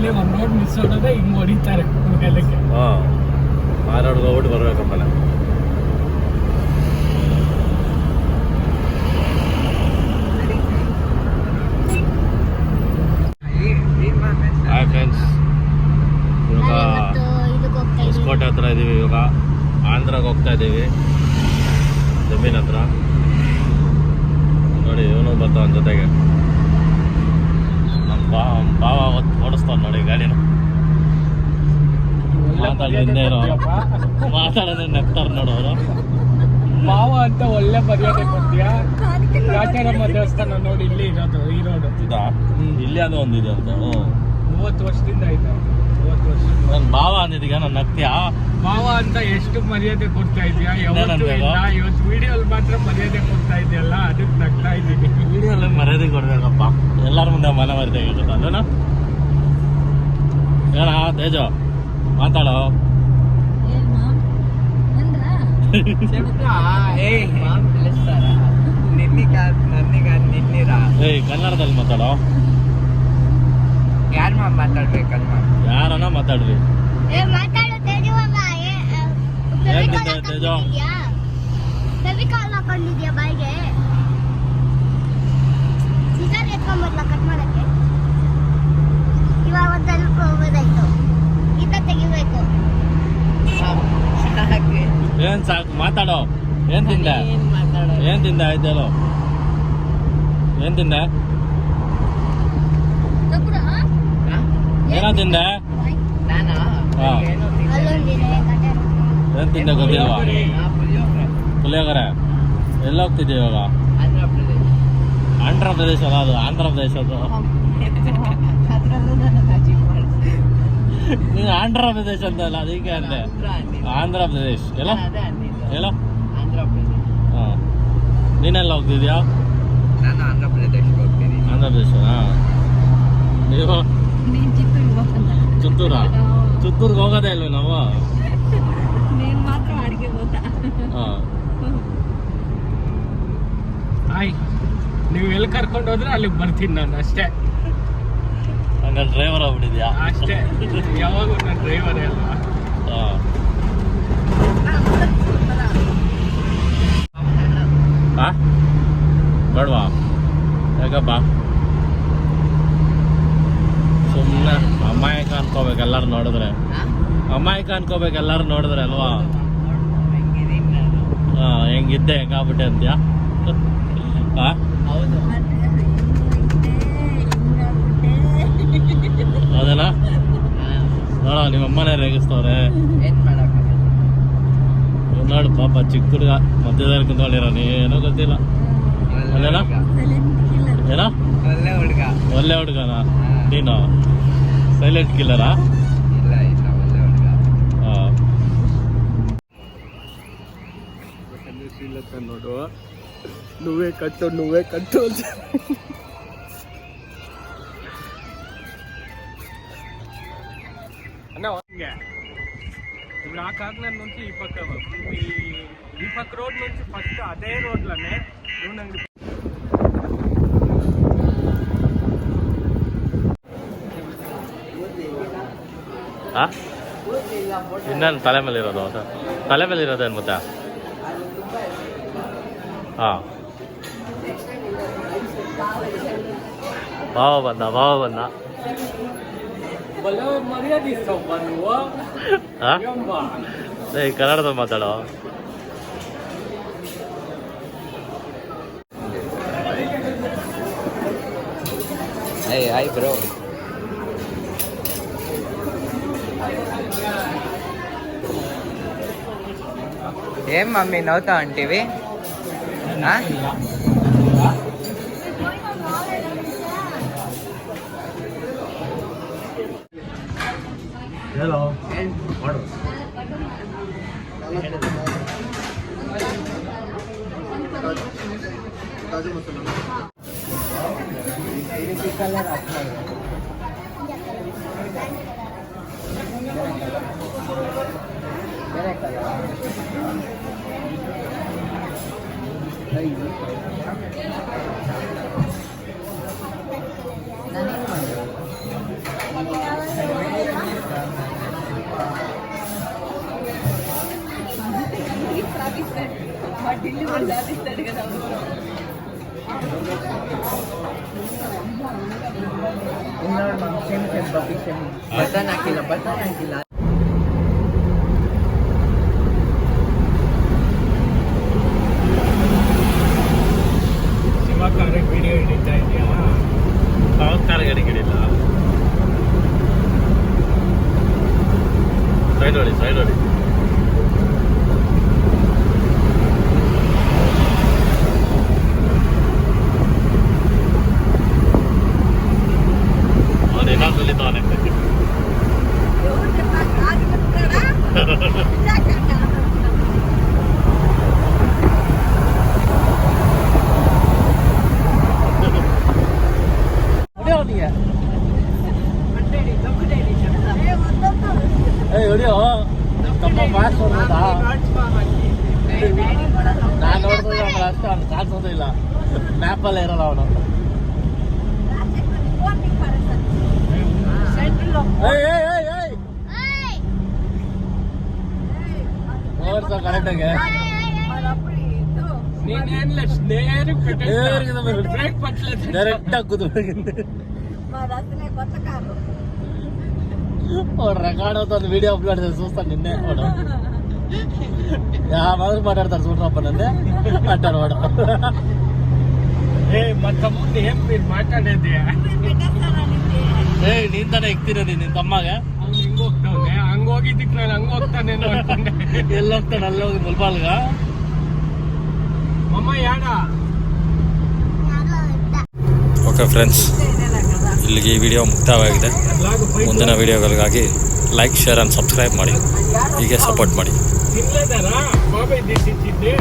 ಅಲ್ಲಿ ಒಂದು road miss ಮಾಡೋದೇ ಹಿಂಗೆ ಹೊಡಿತಾರೆ ಮೇಲಕ್ಕೆ. ಆ ರೋಡ್ಗೆ ಹೋಗ್ಬಿಟ್ಟು ಬರ್ಬೇಕಪ್ಪಲ್ಲ. ಹಾಯ್ ಫ್ರೆಂಡ್ಸ್, ಇವಾಗ ಹೊಸಕೋಟೆ ಹತ್ರ ಇದ್ದೀವಿ. ಇವಾಗ ಆಂಧ್ರಾಗೆ ಹೋಗ್ತಾ ಇದ್ದೀವಿ, ಜಮೀನ್ ಹತ್ರ. ನೋಡಿ ಇವನು ಬರ್ತಾವ ಜೊತೆಗೆ. ನಮ್ಮ ಬಾವ ಓಡಿಸ್ತಾವ ನೋಡಿ ಗಾಡಿನ. ಮಾತಾಡೋದ್ರೆ ನೆಕ್ತಾರ ನೋಡು ಅವರು. ಮಾವ ಅಂತ ಒಳ್ಳೆ ಮರ್ಯಾದೆ ಕೊಡ್ತೀಯಾ? ಕಾಚಾರಮ್ಮ ದೇವಸ್ಥಾನ ನೋಡಿ ಇಲ್ಲಿ ಇರೋದು ಈ ರೋಡ್ ಇದಾ? ಇಲ್ಲಿ ಅದು ಒಂದಿದೆ ಅಂತ. 30 ವರ್ಷದಿಂದ ಆಯ್ತಾ? 30 ವರ್ಷ. ನನ್ ಬಾವ ಅಂದಿದ್ದೀಗ ನಾನು ನಗ್ತೀಯಾ? ಮಾವ ಅಂತ ಎಷ್ಟು ಮರ್ಯಾದೆ ಕೊಡ್ತಾ ಇದೀಯಾ? ಯಾವತ್ತೂ ಇಲ್ಲ. ಇವತ್ತು ವಿಡಿಯೋಲ್ ಮಾತ್ರ ಮರ್ಯಾದೆ ಕೊಡ್ತಾ ಇದೆಯಲ್ಲ, ಅದಕ್ಕೆ ನಗ್ತಾ ಇದ್ದೀನಿ. ವಿಡಿಯೋಲ್ಲಿ ಮರ್ಯಾದೆ ಕೊಡ್ಬೇಕಪ್ಪ, ಎಲ್ಲರ ಮುಂದೆ ಮನ ಮರ್ಯಾದೆ ಗೊತ್ತಾ ಅದೇನಾ? ಹೇಳ ತೇಜು, ಮಾತಾಡೋ. ಕನ್ನಡದಲ್ಲಿ ಮಾತಾಡೋ. ಯಾರ ಮಾತಾಡ್ಬೇಕಲ್ವಾ? ಯಾರನ್ನ ಮಾತಾಡ್ರಿ. ತೇಜು ಬಾಯಿಗೆ ಸಿಗರ್ ಎತ್ಕೊಂಡ್ಬರ್ಲ ಕಟ್ ಮಾಡಕ್ಕೆ. ಇವಾಗ ಒಂದು ಸ್ವಲ್ಪ ಹೋಗೋದಾಯ್ತು, ಈತ ತೆಗಿಬೇಕು. ಏನ್ ಸಾಕು, ಮಾತಾಡೋ. ಏನ್ ತಿಂದೆ? ಏನ್ ತಿಂದೆ? ಆಯ್ತೇಳೋ, ಏನ್ ತಿಂದೆ? ಏನೋ ತಿಂದೆ? ಏನ್ ತಿಂದೆ ಗೊತ್ತಿಲ್ವಾ? ಪುಳಿಯೋಗರೆ. ಎಲ್ಲ ಹೋಗ್ತಿದ್ದೆ ಇವಾಗ? ಆಂಧ್ರ ಪ್ರದೇಶ ಅಲ್ಲ ಅದು, ಆಂಧ್ರ ಪ್ರದೇಶ ಅದು. ನೀನು ಆಂಧ್ರ ಪ್ರದೇಶ ಅಂತ ಅಲ್ಲ, ಅದಕ್ಕೆ ಅಂದೆ. ಆಂಧ್ರ ಪ್ರದೇಶ್ ಎಲ್ಲ ಹೇಳೋ. ಹಾಂ, ನೀನೆಲ್ಲ ಹೋಗ್ತಿದ್ಯಾ? ನಾನು ಆಂಧ್ರ ಪ್ರದೇಶಕ್ಕೆ ಹೋಗ್ತೀನಿ. ಆಂಧ್ರ ಪ್ರದೇಶ. ನೀವು ಚಿತ್ತೂರ? ಚಿತ್ತೂರ್ಗೆ ಹೋಗೋದೇ ಇಲ್ವ ನಾವು? ಹಾಂ. ಆಯ್, ನೀವು ಎಲ್ಲಿ ಕರ್ಕೊಂಡು ಹೋದ್ರೆ ಅಲ್ಲಿಗೆ ಬರ್ತೀನಿ ನಾನು, ಅಷ್ಟೇ. ಹಂಗ ಡ್ರೈವರ್ ಆಗ್ಬಿಟ್ಟಿದ್ಯಾ? ಅಷ್ಟೇ, ಯಾವಾಗೂ ನಾನು ಡ್ರೈವರೇ ಅಲ್ವಾ. ಹಾಂ, ಬೇಡವಾ? ಯಾಕಪ್ಪ? ಸುಮ್ಮನೆ ಅಮಾಯಕ ಅನ್ಕೋಬೇಕು ಎಲ್ಲರೂ ನೋಡಿದ್ರೆ. ಅಮಾಯಕ ಅನ್ಕೋಬೇಕು ಎಲ್ಲರೂ ನೋಡಿದ್ರೆ ಅಲ್ವಾ? ಹಾಂ, ಹೆಂಗಿದ್ದೆ ಹೆಂಗಾಗ್ಬಿಟ್ಟೆ ಅಂತ್ಯಾ? ಹಾಂ, ಹೌದಲ್ಲ? ನೋಡ ನಿಮ್ಮ ಅಮ್ಮನೇ ರೇಗಿಸ್ತವ್ರೆ. ನೋಡು ಪಾಪ ಚಿಕ್ಕ ಹುಡುಗ ಮಧ್ಯದಲ್ಲಿ ಕುಂತ್ಕೊಂಡಿರೋ, ಏನೋ ಗೊತ್ತಿಲ್ಲ. ಅಲ್ಲೇನ? ಏನೋ ಒಳ್ಳೆ ಹುಡುಗನ ನೀನು? ಸೈಲೆಂಟ್ ಕಿಲ್ಲರಾ? ಹಾಂ. ನೋಡು, నువ్వే ಕಟ್ಟು ಅಂತ. ಹಂಗೆ ఇప్పుడు ఆ కార్నర్ నుంచి ఈ పక్క రోడ్ నుంచి ఫస్ట్ అదే రోడ్లోనే నూనె అంగడి. ಇನ್ನೇನು ತಲೆ ಮೇಲೆ ಇರೋದು? ತಲೆ ಮೇಲೆ ಇರೋದೇನು ಮತ್ತೆ? ಹಾಂ, ಭಾವ ಬಂದ. ಕನ್ನಡದಲ್ಲಿ ಮಾತಾಡೋ. Hi bro. ఏం మమ్మీ నవ్వుతా అంటివి? ಹೇಳೋ. ಬಟನ್ ಹಾಕಿಲ್ಲ ಶಿವ ಕಾರ್ಗೆ ವಿಡಿಯೋ ಹಿಡಿತಾ ಇದೆಯಾ? ಕಾರ್ ಗಾಡಿ ಗಿಡಿಲ್ಲ. ಸೈಡ್ ಹೊಡಿ ಅವನೇನೋ ಕಲಿತಾವನೆ. ಹೊಡಿಯೋ ತಮ್ಮ ಮಾಸ್ ನೋಡ್ಬೋದಾ? ನಾನು ನೋಡಿದ್ರೆ ಅಷ್ಟು ಅವ್ನು ಕಾಣಿಸೋದಿಲ್ಲ, ಮ್ಯಾಪಲ್ಲೇ ಇರಲ್ಲ ಅವನು. ನೋಡ್ಸ ಕರೆಕ್ಟಾಗಿ ಡೈರೆಕ್ಟ್ ಆಗಿ ಕೂತ್ಬಿಟ್ಟಿದ್ದೆ. ರೆಕಾರ್ಡ್ ಅಂತ ಒಂದು ವಿಡಿಯೋ ಅಪ್ಲೋಡ್ చూస్తాను నిన్నే వాడు మాదిరి మాట్లాడతారు చూడరప్ప నన్నే అంటారు వాడు. ಮತ್ತೆ ಮುಂದೆ ಏನ್ మీరు ಮಾತಾಡೇది? ನೀನ್ ತಾನೇ ಎಕ್ತಿರೋದಿ ನಿನ್ ತಮ್ಮಾಗ. ಅವ್ನು ಹಿಂಗ ಹೋಗ್ತಾವನೆ, ಹಂಗ ಹೋಗಿದ್ದಕ್ಕೆ ನಾನು ಹಂಗ ಹೋಗ್ತಾನೇನೋ ಅನ್ಕೊಂಡೆ. ಎಲ್ಲಿ ಹೋಗ್ತಾನೆ? ಅಲ್ಲಿ ಹೋಗಿ ಮುಲ್ಬಾಲ್ಗ. ಅಮ್ಮ ಯಾಡ ಓಕೆ ಫ್ರೆಂಡ್ಸ್, ಇಲ್ಲಿಗೆ ಈ ವಿಡಿಯೋ ಮುಕ್ತಾಯವಾಗಿದೆ. ಮುಂದಿನ ವಿಡಿಯೋಗಳಿಗಾಗಿ ಲೈಕ್, ಶೇರ್ ಆ್ಯಂಡ್ ಸಬ್ಸ್ಕ್ರೈಬ್ ಮಾಡಿ. ಹೀಗೆ ಸಪೋರ್ಟ್ ಮಾಡಿ. ತಿನ್ಲೇದಾರ ಬಾಬಾ ಇದ್ದಿದ್ದೆ